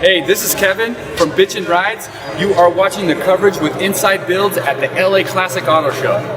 Hey, this is Kevin from Bitchin' Rides. You are watching the coverage with Inside Builds at the LA Classic Auto Show.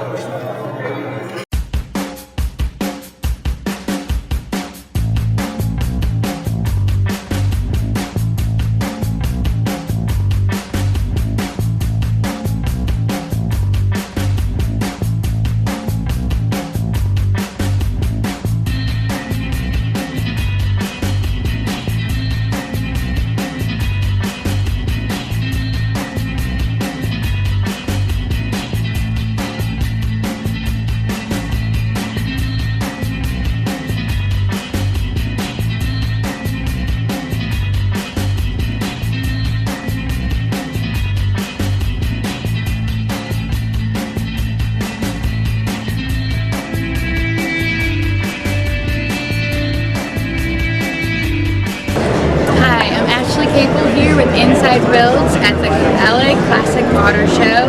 Here with Inside Builds at the LA Classic Auto Show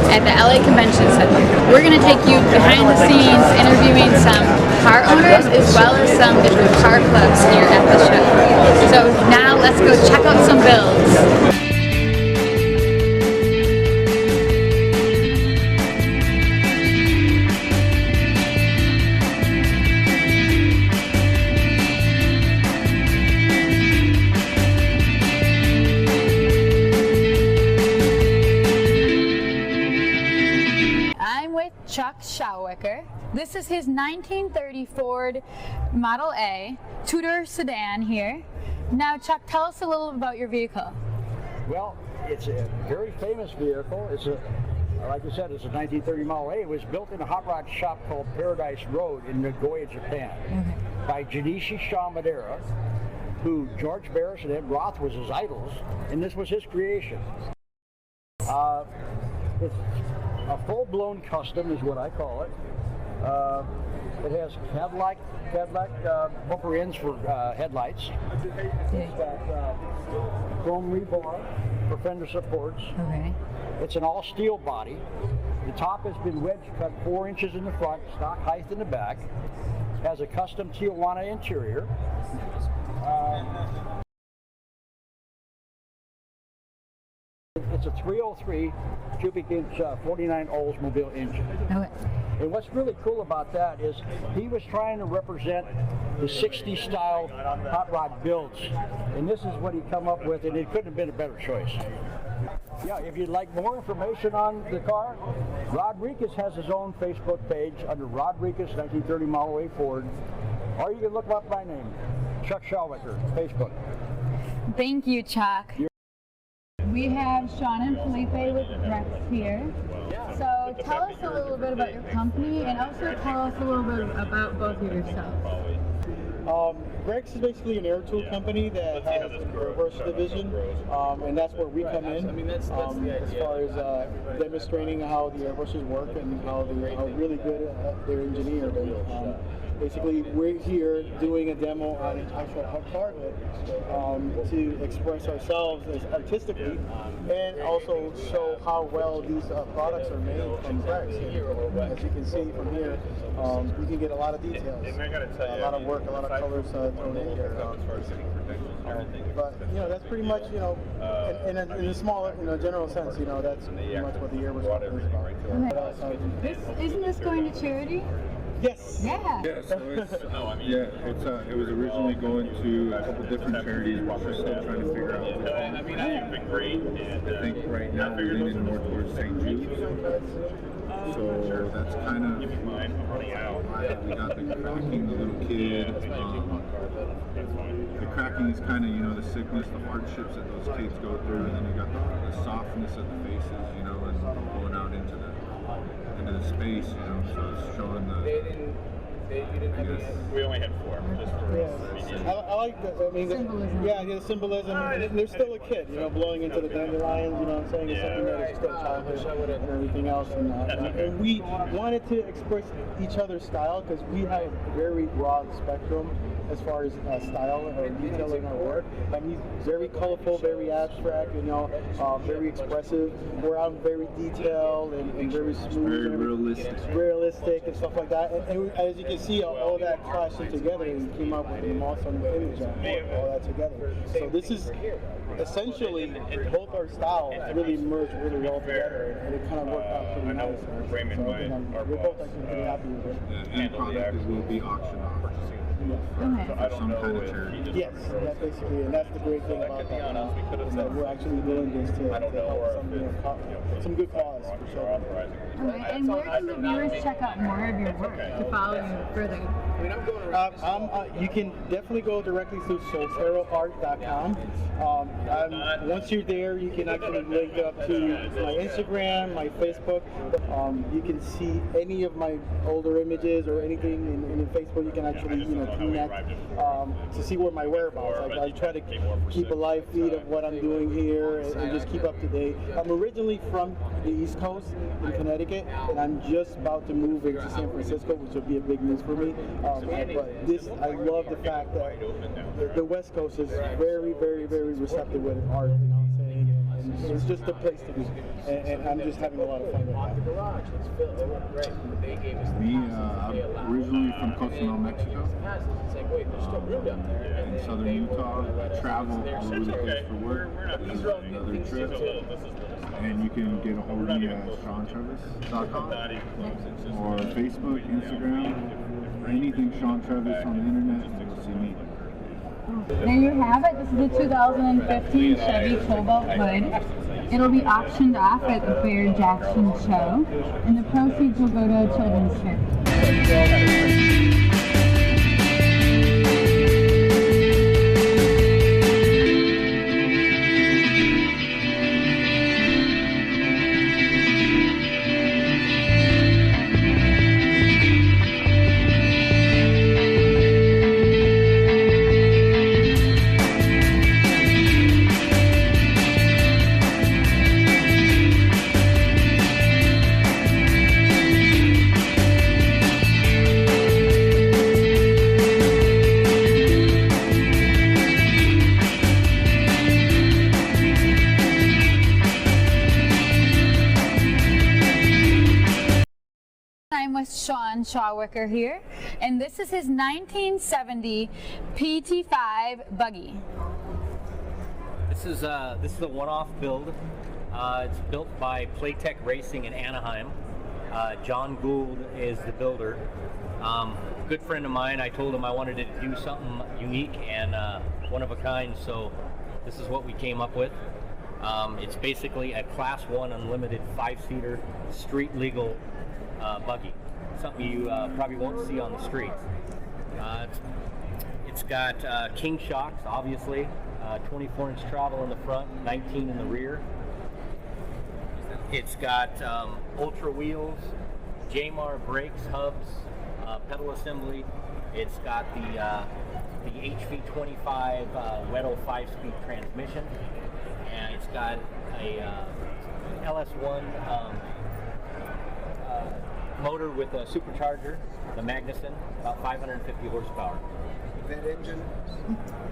at the LA Convention Center. We're going to take you behind the scenes interviewing some car owners as well as some different car clubs here at the show. So now let's go check out some builds. Chuck Schauwecker. This is his 1930 Ford Model A two-door sedan here. Now, Chuck, tell us a little about your vehicle. Well, it's a very famous vehicle. It's a, like I said, it's a 1930 Model A. It was built in a hot rod shop called Paradise Road in Nagoya, Japan, by Junichi Shamadera, who George Barris and Ed Roth was his idols, and this was his creation. It's a full-blown custom is what I call it. It has Cadillac bumper ends for headlights. It's got chrome rebar for fender supports. Okay. It's an all-steel body. The top has been wedge cut 4 inches in the front, stock height in the back. Has a custom Tijuana interior. It's a 303 cubic inch 49 Oldsmobile engine. Okay. And what's really cool about that is he was trying to represent the 60s style hot rod builds. And this is what he come up with, and it couldn't have been a better choice. Yeah, if you'd like more information on the car, Rodriguez has his own Facebook page under Rodriguez 1930 Model A Ford. Or you can look him up by name, Chuck Schauwecker, Facebook. Thank you, Chuck. We have Sean and Felipe with Rex here. So tell us a little bit about your company and also tell us a little bit about both of yourselves. Rex is basically an air tool company that has a reverse division, and that's where we come in as far as demonstrating how the airbrushes work and how really good they're engineered. And, basically, we're here doing a demo on an actual car to express ourselves as artistically and also show how well these products are made from Rex. As you can see from here, you can get a lot of details, a lot of work, a lot of colors thrown in here. But that's pretty much in a small, general sense, that's pretty much what the airbrush is about. Okay. Isn't this going to charity? Yes. Yeah. Yeah, so it was originally going to a couple different charities. We're still trying to figure out which one. You've been great. I think right now we're leaning more towards St. Jude's. So that's kind of why we got the cracking, the little kid. The cracking is kind of, the sickness, the hardships that those kids go through, and then you got the softness of the faces, and going out into the space, so it's showing We only had 4. Just for I like that. I mean, symbolism. The symbolism. And there's still a kid, blowing into the dandelions. What I'm saying, it's something that is still childhood and everything else. And we wanted to express each other's style because we have a very broad spectrum as far as style or detail in our work. He's very colorful, very abstract, very expressive. Where I'm very detailed and very smooth, Very realistic and stuff like that. And as you can see, all that clashed together and came up with an awesome image all that together. So this is essentially both our styles really merged really well together, and it kind of worked out pretty nice. So we're both actually pretty happy with it. The end product will be auctioned off for some kind of charity. Yes, that's basically, and that's the great thing about that. Is that we're actually doing this to help some good cause for sure. And where can the viewers check out more of your work to follow you further? You can definitely go directly to solteroart.com. Once you're there, you can actually link up to my Instagram, my Facebook. You can see any of my older images or anything in Facebook. You can actually connect to see where my whereabouts. I try to keep a live feed of what I'm doing here and just keep up to date. I'm originally from the East Coast in Connecticut, and I'm just about to move into San Francisco, which will be a big move for me. But I love the fact that the West Coast is very, very, very receptive with art. You know what I'm saying? And it's just a place to be, and I'm just having a lot of fun with that. Me, I'm originally from Cozumel, Mexico. In southern Utah, I travel all over the place for work. This is another trip. And you can get a hold of me at SeanTravis.com or Facebook, Instagram, anything Sean Travis on the internet, and you'll see me. There you have it. This is the 2015 Chevy Cobalt Hood. It'll be auctioned off at the Fair Jackson Show, and the proceeds will go to a children's charity. I'm with Sean Shawwicker here, and this is his 1970 PT5 buggy. This is a one-off build. It's built by Playtech Racing in Anaheim. John Gould is the builder. Good friend of mine. I told him I wanted to do something unique and one of a kind, so this is what we came up with. It's basically a Class 1 unlimited 5-seater street legal buggy, something you probably won't see on the streets. It's got king shocks, obviously, 24-inch travel in the front, 19 in the rear. It's got ultra wheels, Jmar brakes, hubs, pedal assembly. It's got the HV25 Weddle 5-speed transmission, and it's got a LS1 motor with a supercharger, the Magnuson, about 550 horsepower. That engine?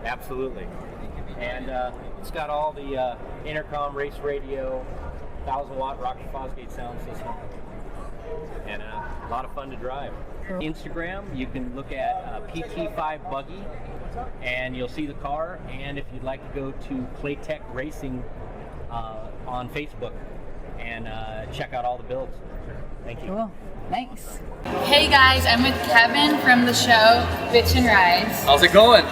Absolutely. And it's got all the intercom, race radio, 1,000-watt Rocket Fosgate sound system, and a lot of fun to drive. Instagram, you can look at PT5 Buggy, and you'll see the car. And if you'd like to go to Playtech Racing on Facebook and check out all the builds. Thank you. Cool. Thanks. Hey guys, I'm with Kevin from the show Bitch and Rides. How's it going?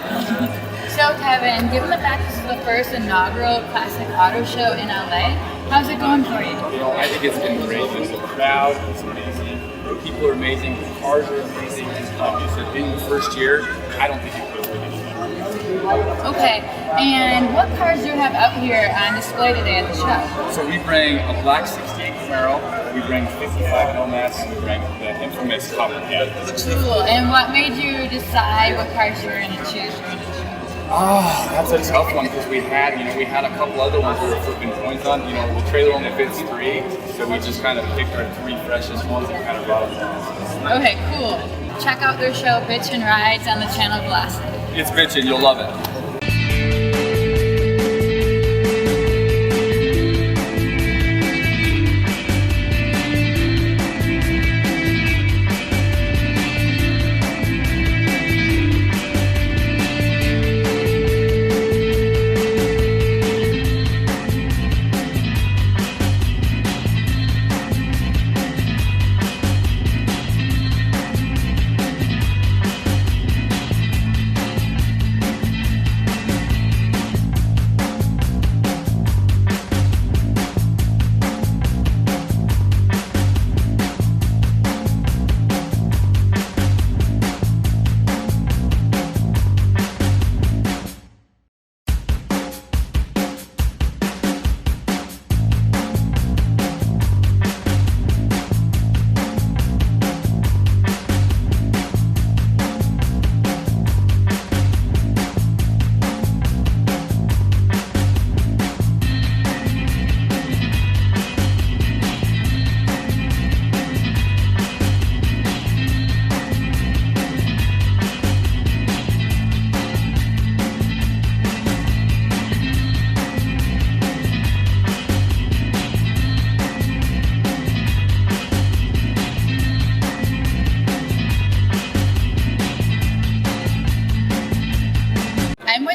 So Kevin, given the fact this is the first inaugural classic auto show in LA, how's it going for you? You know, I think it's been great. The crowd is amazing. The people are amazing. The cars are amazing. Like you said, being the first year, I don't think it could have been. Okay, and what cars do you have out here on display today at the show? So we bring a black 68 Camaro, we bring 55 Nomads, and we bring the infamous Copperhead. Cool, and what made you decide what cars you were going to choose for the show? Oh, that's a tough one because we had a couple other ones we were flipping points on. You know, the trailer only fits 3, so we just kind of picked our 3 freshest ones and kind of brought them. Okay, cool. check out their show, Bitch and Rides, on the channel Velocity. It's bitchin', you'll love it.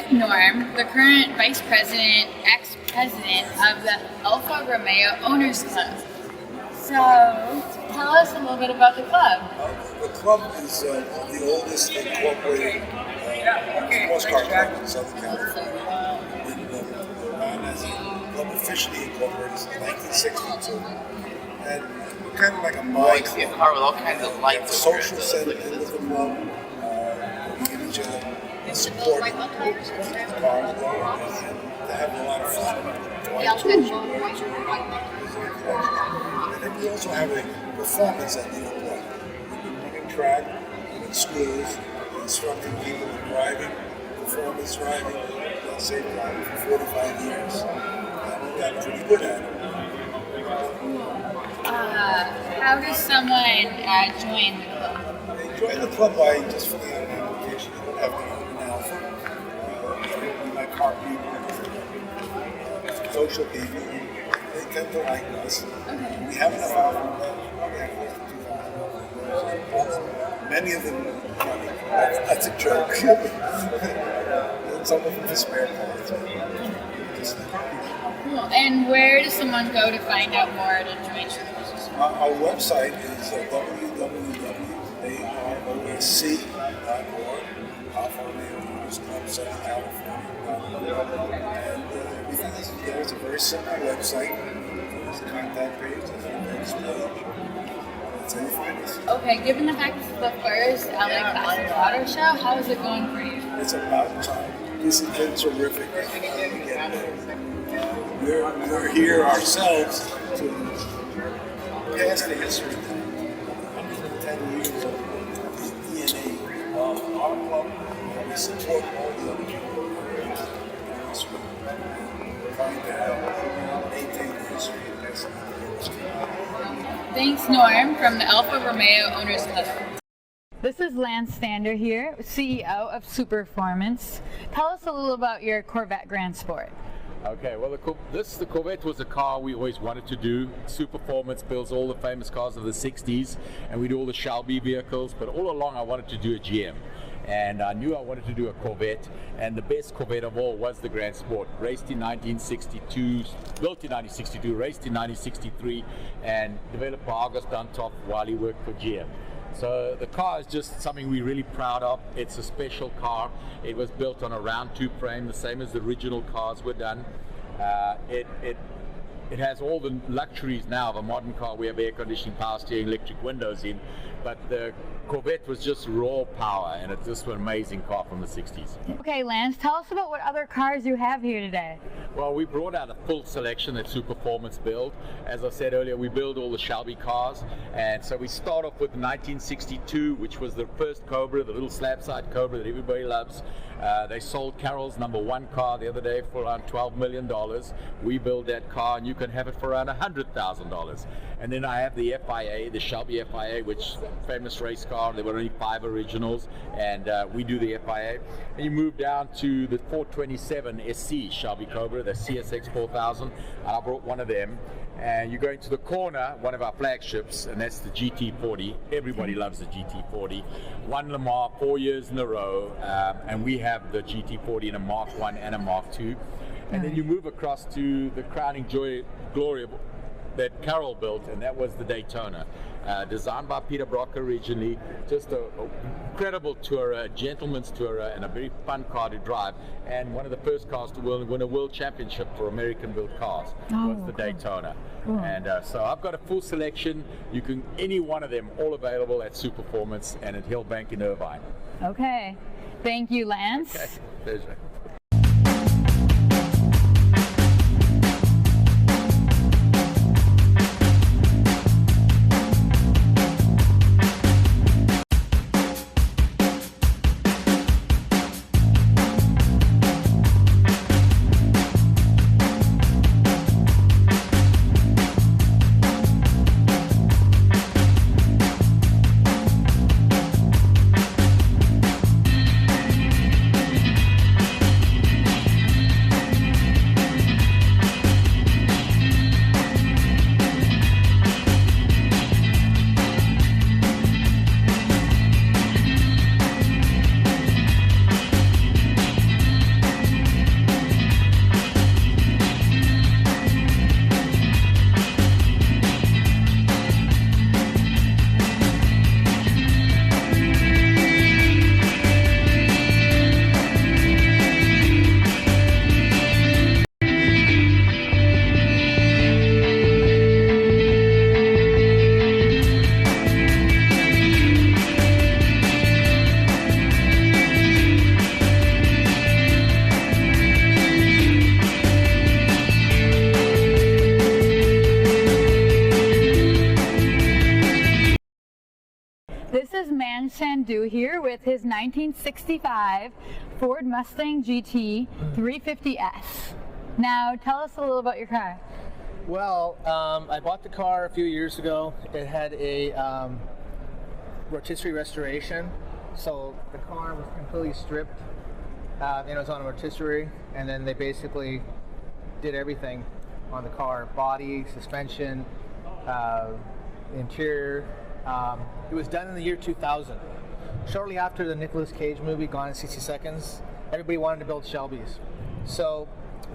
Norm, the current vice president, ex-president of the Alfa Romeo Owners Club. So, tell us a little bit about the club. The club is one of the oldest incorporated sports car clubs in Southern California. And as a club officially incorporated since 1962. And we're kind of like a mind club. A car with all kinds of lights. Social sentiment with the club. We give each other support to keep the cars going and to have a lot of fun. And then we also have a performance at the club. We've been running track, in schools, instructing people in driving, performance driving, safe driving for 45 years. And we've gotten pretty good at it. How does someone join the club? They join the club by just filling out an application. You don't have to own an Alpha. We like car people, social people. They tend to like us. We have enough Alpha. Probably have close to 2,000. Many of them, that's a joke. Some of them just spare parts. Cool. And where does someone go to find out more to join your club? Our website is www.arosc.org, Alfa Romeo Owners Club, Southern California. And it's a very simple website. There's a contact page, there's an events page. That's how you find us. Okay, given the fact this is the first LA Classic Auto Show, how is it going for you? It's about time. This has been terrific. We're here ourselves to pass the history, 110 years of the DNA of our club, and we support all the other people in this room, trying to help maintain the history and pass it on the history. Thanks, Norm, from the Alfa Romeo Owners Club. This is Lance Stander here, CEO of Superformance. Tell us a little about your Corvette Grand Sport. Okay, well, the Corvette was a car we always wanted to do. Superformance builds all the famous cars of the 60s, and we do all the Shelby vehicles, but all along I wanted to do a GM. And I knew I wanted to do a Corvette, and the best Corvette of all was the Grand Sport. Raced in 1962, built in 1962, raced in 1963, and developed by August Duntop while he worked for GM. So the car is just something we're really proud of. It's a special car. It was built on a round tube frame, the same as the original cars were done. It has all the luxuries now of a modern car. We have air conditioning, power steering, electric windows in, but the Corvette was just raw power, and it's just an amazing car from the 60s. Okay, Lance, tell us about what other cars you have here today. Well, we brought out a full selection that Superformance build. As I said earlier, we build all the Shelby cars, and so we start off with the 1962, which was the first Cobra, the little slab-side Cobra that everybody loves. They sold Carroll's #1 car the other day for around $12 million. We built that car, and you can have it for around $100,000. And then I have the FIA, the Shelby FIA, which famous race car. There were only 5 originals, and we do the FIA. And you move down to the 427 SC Shelby Cobra, the CSX 4000. I brought one of them. And you go into the corner, one of our flagships, and that's the GT40. Everybody loves the GT40. Won Le Mans 4 years in a row, and we have the GT40 in a Mark 1 and a Mark 2. And then you move across to the crowning glory of that Carroll built, and that was the Daytona. Designed by Peter Brock originally, just an incredible tourer, a gentleman's tourer, and a very fun car to drive, and one of the first cars to win a world championship for American-built cars was the Daytona. And so I've got a full selection. You can, any one of them, all available at Superformance and at Hillbank in Irvine. Okay, thank you, Lance. Okay, pleasure. This is Man Shandu here with his 1965 Ford Mustang GT 350S. Now tell us a little about your car. Well, I bought the car a few years ago. It had a rotisserie restoration, so the car was completely stripped. It was on a rotisserie, and then they basically did everything on the car: body, suspension, interior. It was done in the year 2000. Shortly after the Nicolas Cage movie, Gone in 60 Seconds, everybody wanted to build Shelbys. So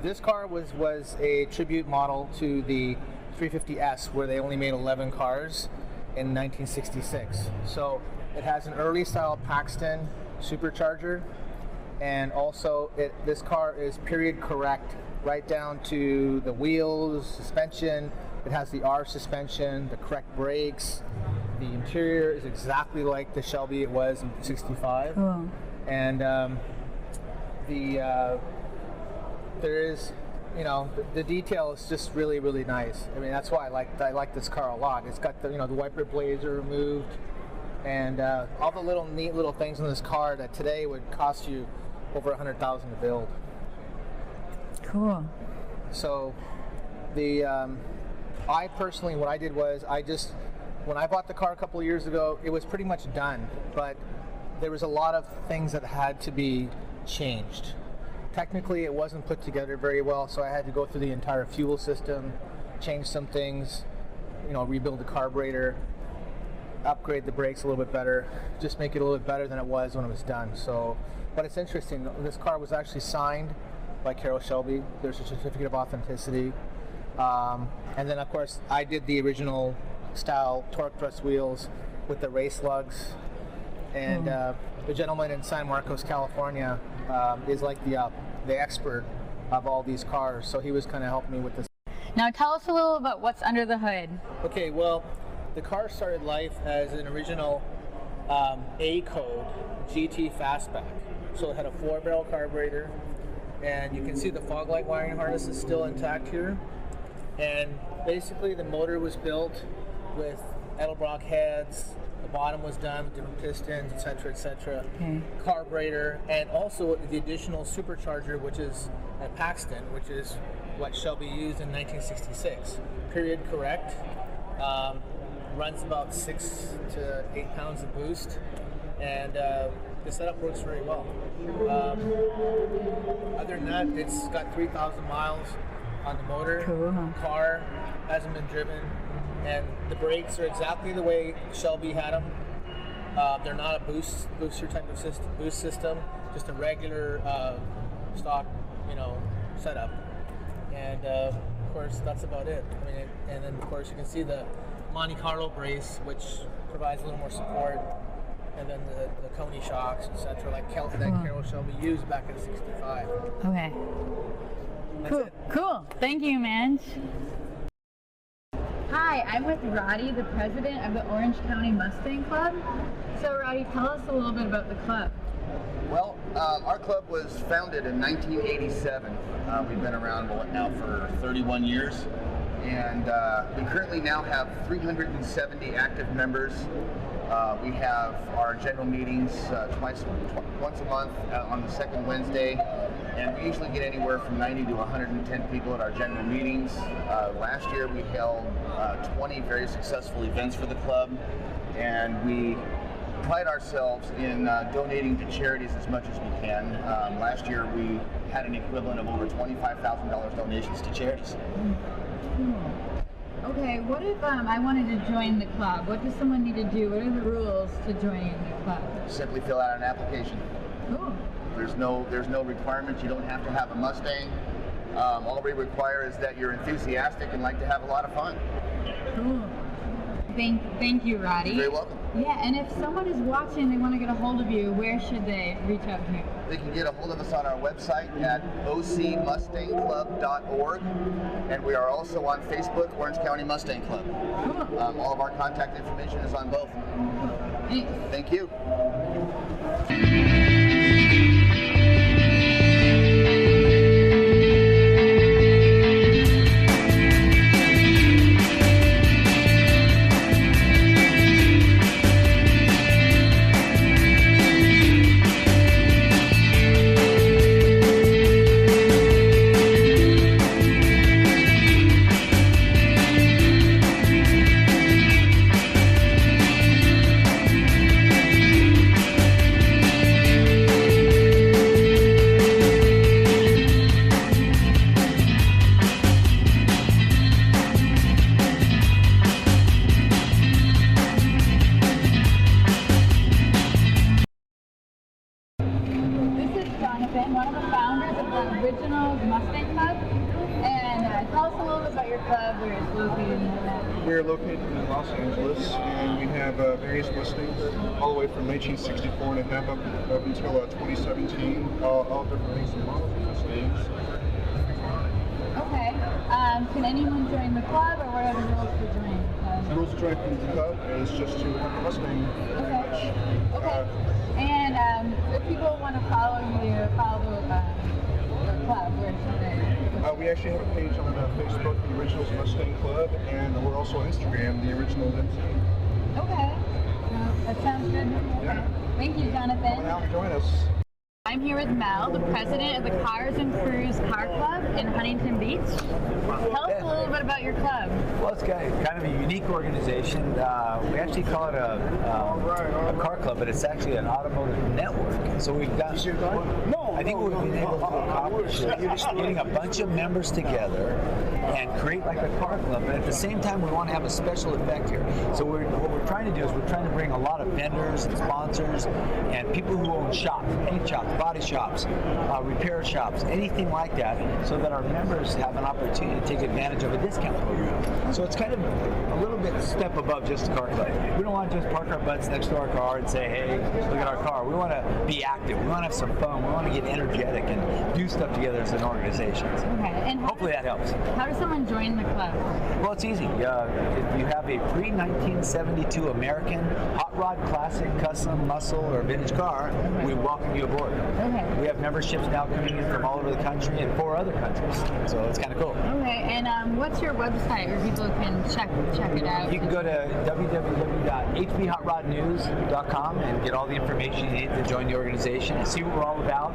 this car was a tribute model to the 350S, where they only made 11 cars in 1966. So it has an early style Paxton supercharger, and also this car is period correct right down to the wheels, suspension. It has the R suspension, the correct brakes. The interior is exactly like the Shelby it was in 65. Cool. And there is, the detail is just really, really nice. I mean, that's why I like this car a lot. It's got the wiper blades are removed, and all the neat little things in this car that today would cost you over $100,000 to build. Cool. So I personally, what I did was when I bought the car a couple of years ago, it was pretty much done, but there was a lot of things that had to be changed. Technically, it wasn't put together very well, so I had to go through the entire fuel system, change some things, rebuild the carburetor, upgrade the brakes a little bit better, just make it a little bit better than it was when it was done. So, but it's interesting, this car was actually signed by Carroll Shelby. There's a certificate of authenticity. And then, of course, I did the original style torque thrust wheels with the race lugs, and the gentleman in San Marcos, California, is like the expert of all these cars, so he was kind of helping me with this. Now tell us a little about what's under the hood. Okay, well, the car started life as an original A-code GT fastback, so it had a 4-barrel carburetor, and you can see the fog light wiring harness is still intact here, and basically the motor was built with Edelbrock heads. The bottom was done with different pistons, etc., etc. Carburetor, and also the additional supercharger, which is at Paxton, which is what Shelby used in 1966. Period correct. Runs about 6 to 8 pounds of boost, and the setup works very well. Other than that, it's got 3,000 miles on the motor. Cool. Car hasn't been driven, and the brakes are exactly the way Shelby had them. They're not a booster type of boost system, just a regular stock, setup. And of course, that's about it. I mean, and then of course you can see the Monte Carlo brace, which provides a little more support, and then the Coney shocks, etc., like that Carroll Shelby used back in '65. Okay. Cool. Cool. Thank you, man. Hi, I'm with Roddy, the president of the Orange County Mustang Club. So, Roddy, tell us a little bit about the club. Well, our club was founded in 1987. We've been around now for 31 years, and we currently now have 370 active members. We have our general meetings once a month on the second Wednesday, and we usually get anywhere from 90 to 110 people at our general meetings. Last year we held 20 very successful events for the club, and we pride ourselves in donating to charities as much as we can. Last year we had an equivalent of over $25,000 donations to charities. Okay, what if I wanted to join the club? What does someone need to do? What are the rules to joining the club? Simply fill out an application. Cool. There's no requirements. You don't have to have a Mustang. All we require is that you're enthusiastic and like to have a lot of fun. Cool. Thank you, Roddy. You're very welcome. Yeah, and if someone is watching, they want to get a hold of you, where should they reach out to you? They can get a hold of us on our website at ocmustangclub.org, and we are also on Facebook, Orange County Mustang Club. Cool. All of our contact information is on both. Thanks. Thank you. One of the founders of the original Mustang Club, and tell us a little bit about your club, where it's located and all that. We're located in Los Angeles, and we have various Mustangs all the way from 1964 and a half up until 2017, all different makes and models of Mustangs. Okay. Can anyone join the club, or what are the rules for joining the club? The rules to join the club is just to have a Mustang. Okay. Okay. And if people want to follow you, follow the club, where should they? We actually have a page on Facebook, the Originals Mustang Club, and we're also on Instagram, the Original MC. Okay. That sounds good. Okay. Yeah. Thank you, Jonathan. Come out and join us. I'm here with Mel, the president of the Cars and Crews Car Club in Huntington Beach. Tell us a little bit about your club. Well, it's kind of a unique organization. We actually call it a car club, but it's actually an automotive network. So we've got, I think what we've been able to accomplish is getting a bunch of members together and create like a car club, but at the same time we want to have a special effect here. So what we're trying to do is we're trying to bring a lot of vendors and sponsors and people who own shops, paint shops, body shops, repair shops, anything like that, so that our members have an opportunity to take advantage of a discount program. So it's kind of a little bit step above just a car club. We don't want to just park our butts next to our car and say, hey, look at our car. We want to be active. We want to have some fun. We want to get energetic and do stuff together as an organization. Okay. And hopefully that helps. How does someone join the club? Well, it's easy. If you have a pre-1972 American hot hot rod, classic, custom, muscle, or vintage car, we welcome you aboard. Okay. We have memberships now coming in from all over the country and 4 other countries, so it's kind of cool. Okay, and what's your website where people can check it out? You can go to www.hbhotrodnews.com and get all the information you need to join the organization and see what we're all about,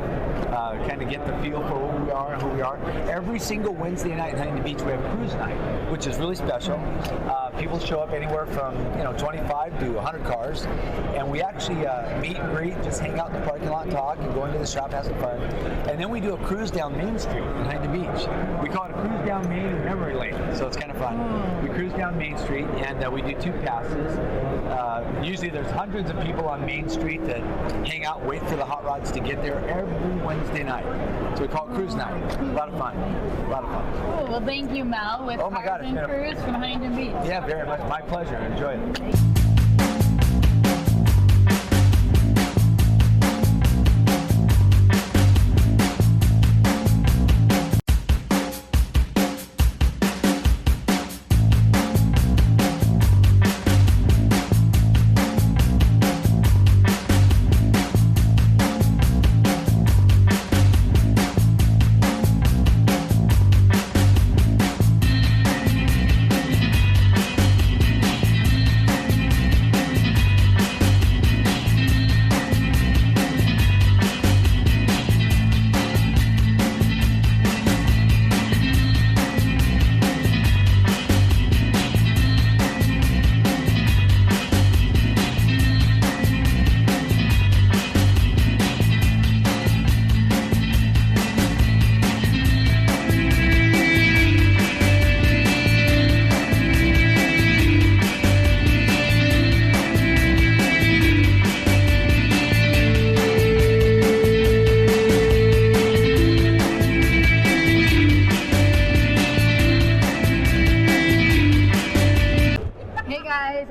kind of get the feel for what we are and who we are. Every single Wednesday night in Huntington Beach, we have cruise night, which is really special. People show up anywhere from 25 to 100 cars, and we actually meet and greet, just hang out in the parking lot, talk, and go into the shop, have some fun. And then we do a cruise down Main Street in Huntington Beach. We call it a cruise down Main and Memory Lane, so it's kind of fun. We cruise down Main Street, and we do 2 passes. Usually there's hundreds of people on Main Street that hang out, wait for the hot rods to get there every Wednesday night. So we call it cruise night. A lot of fun. A lot of fun. Cool. Well, thank you, Mel, with Cars and Cruise from Huntington Beach. Yeah, very much. My pleasure. Enjoy it.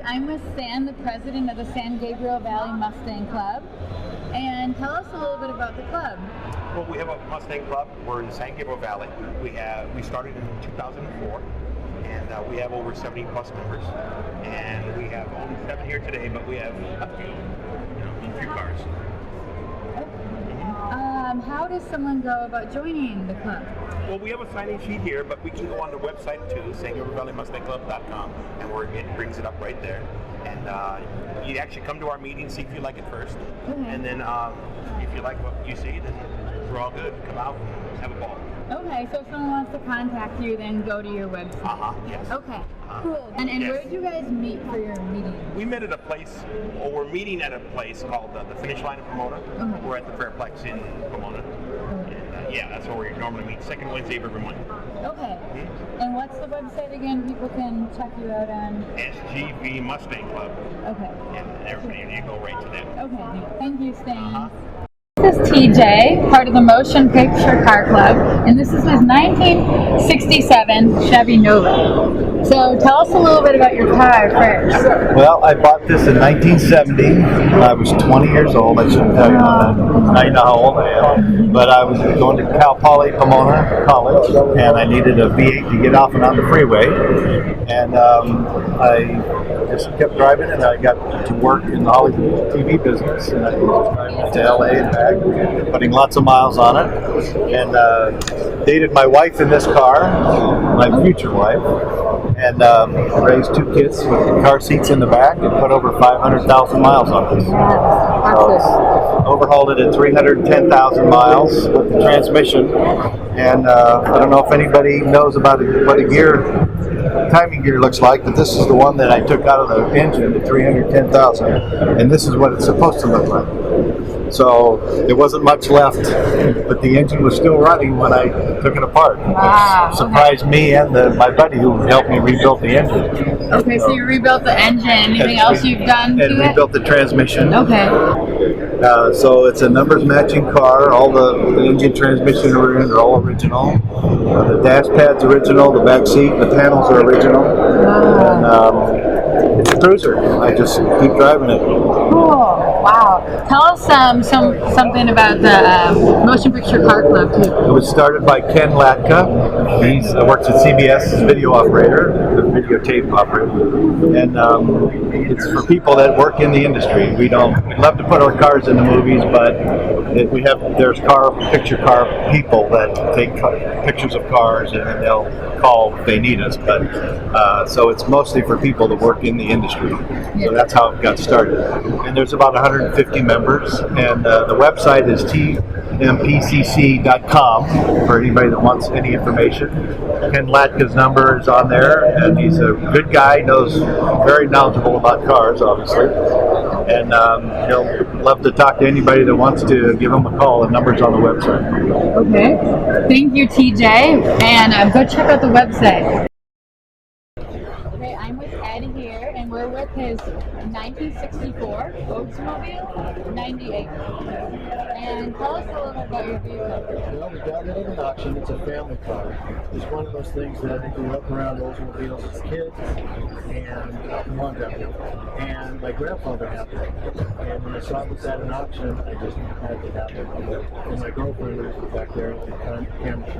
I'm with Stan, the president of the San Gabriel Valley Mustang Club. And tell us a little bit about the club. Well, we have a Mustang Club. We're in the San Gabriel Valley. We started in 2004, and we have over 70 plus members. And we have only 7 here today, but we have a few cars. How does someone go about joining the club? Well, we have a sign-in sheet here, but we can go on the website too, SanGabrielValleyMustangClub.com, and it brings it up right there. And you actually come to our meeting, see if you like it first, and then if you like what you see, then we're all good. Come out and have a ball. Okay, so if someone wants to contact you, then go to your website. Yes. Okay, cool. And yes. where did you guys meet for your meeting? We met at a place, or we're meeting at a place called the Finish Line in Pomona. We're at the Fairplex in Pomona. And yeah, that's where we normally meet, second Wednesday of every month. Okay. And what's the website again? People can check you out on? SGV Mustang Club. Okay. And everybody, you go right to that. Okay. Thank you, Stan. This is TJ, part of the Motion Picture Car Club, and this is his 1967 Chevy Nova. So tell us a little bit about your car first. Well, I bought this in 1970. I was 20 years old. I shouldn't tell you that. Now you know how old I am. But I was going to Cal Poly Pomona College, and I needed a V8 to get off and on the freeway. And I just kept driving, and I got to work in the Hollywood TV business, and I was driving to LA and back, putting lots of miles on it, and dated my wife in this car, my future wife, and raised 2 kids with car seats in the back, and put over 500,000 miles on this. Overhauled it at 310,000 miles with the transmission, and I don't know if anybody knows about what a timing gear looks like, but this is the one that I took out of the engine at 310,000, and this is what it's supposed to look like. So there wasn't much left, but the engine was still running when I took it apart. Wow, surprised me and my buddy who helped me rebuild the engine. Okay, so you rebuilt the engine. Anything else you've done to it? And rebuilt the transmission. Okay. So it's a numbers matching car. All the engine, transmission are all original. The dash pad's original. The back seat, the panels are original. And it's a cruiser. I just keep driving it. Cool. Wow. Tell us something about the Motion Picture Car Club too. It was started by Ken Latka. He works at CBS as video operator. the videotape operator, and it's for people that work in the industry. We love to put our cars in the movies, but there's picture car people that take pictures of cars, and then they'll call if they need us. But so it's mostly for people that work in the industry. So that's how it got started. And there's about 150 members, and the website is tmpcc.com for anybody that wants any information. Ken Latka's number is on there, and he's a good guy, very knowledgeable about cars, obviously. And he'll love to talk to anybody that wants to give him a call. The number's on the website. Okay. Thank you, TJ. And go check out the website. Okay, I'm with Ed here, and we're with his 1964 Oldsmobile 98. And tell us a little bit about your vehicle. Well, we got it at an auction. It's a family car. It's one of those things that I grew up around Oldsmobiles as a kid, and mom got it, and my grandfather had it. And when I saw this at an auction, I just had to have it. And my girlfriend was back there at the camera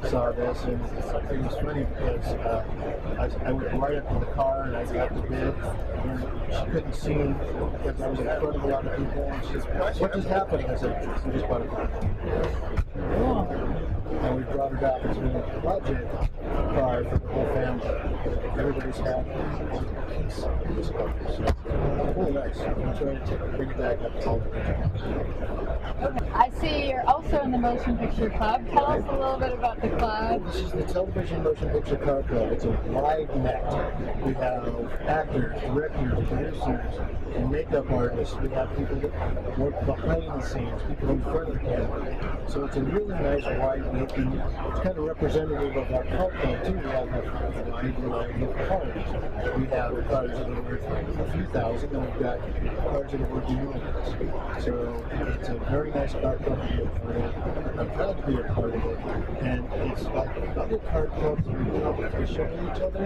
saw this, and it was funny because I went right up to the car and I got the bid, and she couldn't see because I was in front of a lot of people, and she said, "What just happened?" I said, "We just bought a car." And we brought it up as a budget car for the whole family. Everybody's had one piece of this car. So really nice. I'm trying to bring it back up to all the Okay. I see you're also in the Motion Picture Club. Tell us a little bit about the club. This is the Television Motion Picture Car Club. It's a wide net. We have actors, directors, producers, and makeup artists. We have people that work behind the scenes, people in front of the camera. So it's a really nice wide net, and it's kind of representative of our car club too. We have a wide line of cars. We have cars that are worth a few thousand, and we've got cars that are worth millions. So it's a very nice car club to be a part of. I'm proud to be a part of it, and it's like other car clubs we do competition with each other,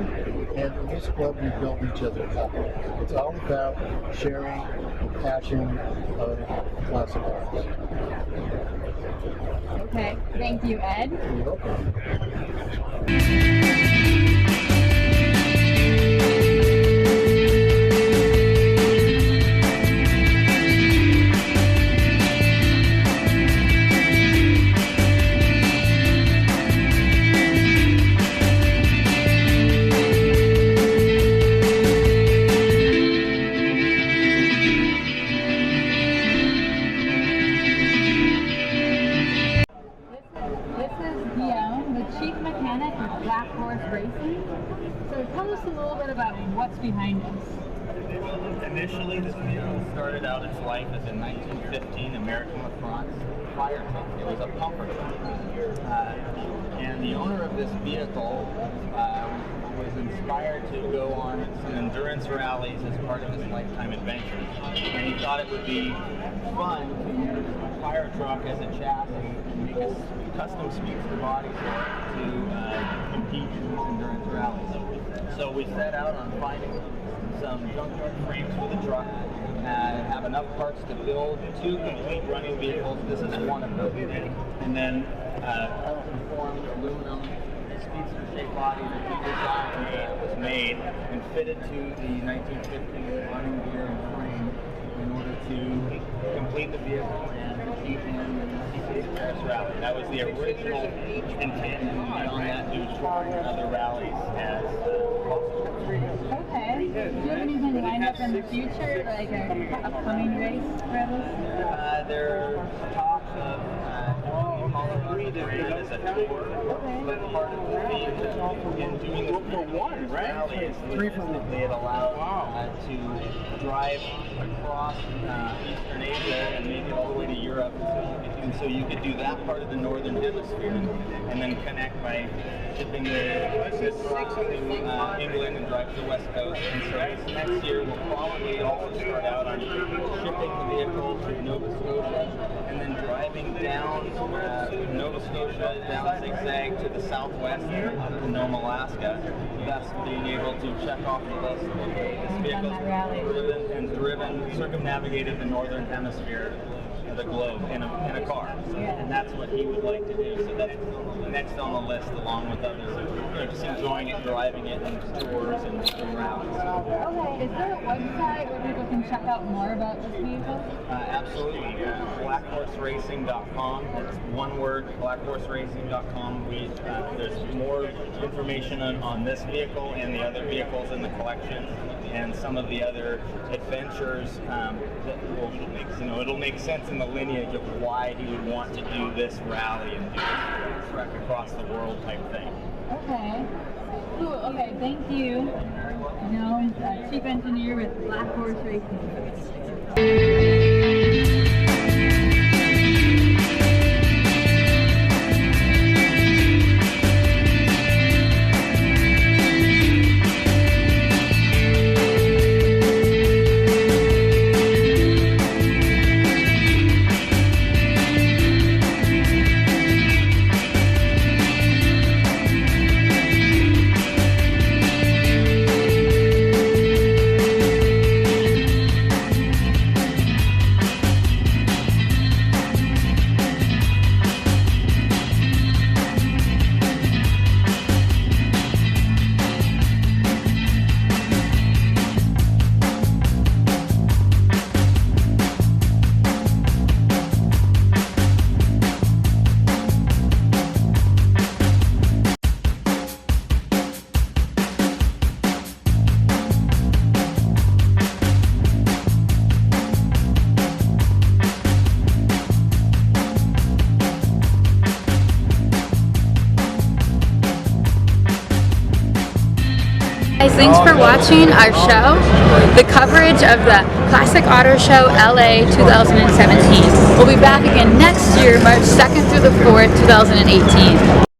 and in this club we build each other up. It's all about sharing the passion of classic cars. Okay, thank you, Ed. You're welcome. Behind us. Initially, this vehicle started out its life as a 1915 American LaFrance fire truck. It was a pumper truck. And the owner of this vehicle was inspired to go on some endurance rallies as part of his lifetime adventure. And he thought it would be fun to use a fire truck as a chassis and make a custom speedster body to compete in these endurance rallies. So we set out on finding some junkyard frames for the truck and have enough parts to build 2 complete running vehicles. This is one of them. And then carbon-formed aluminum speedster-shaped body that we designed was made and fitted to the 1950s running gear and frame in order to complete the vehicle and compete in the Northeast Paris Rally. That was the original intent, and beyond that, do other rallies as Okay. Do you have anything lined up in the future, like an upcoming race for this? There's talks of as a tour, but part of the theme in doing the rally is logistically it allows to drive across Eastern Asia and make it all the way to Europe, and so you could do that part of the Northern Hemisphere and then connect by shipping the truck to England and drive to the West Coast. And so this next year we'll probably also start out on shipping the vehicle to Nova Scotia and then driving down Nova Scotia, down zigzag to the southwest up to Nome, Alaska, thus being able to check off the list. This vehicle circumnavigated the Northern Hemisphere of the globe in a car. So, and that's what he would like to do. So that's next on the list, along with others. just enjoying it, driving it in stores and around. Okay, is there a website where people can check out more about this vehicle? Absolutely. blackhorseracing.com. It's one word, blackhorseracing.com. There's more information on this vehicle and the other vehicles in the collection, and some of the other adventures that will, it'll make sense in the lineage of why he would want to do this rally and do this trek across the world type thing. Okay. Cool. Okay, thank you. Chief engineer with Black Horse Racing. Guys, thanks for watching our show, the coverage of the Classic Auto Show LA 2017. We'll be back again next year, March 2nd through the 4th, 2018.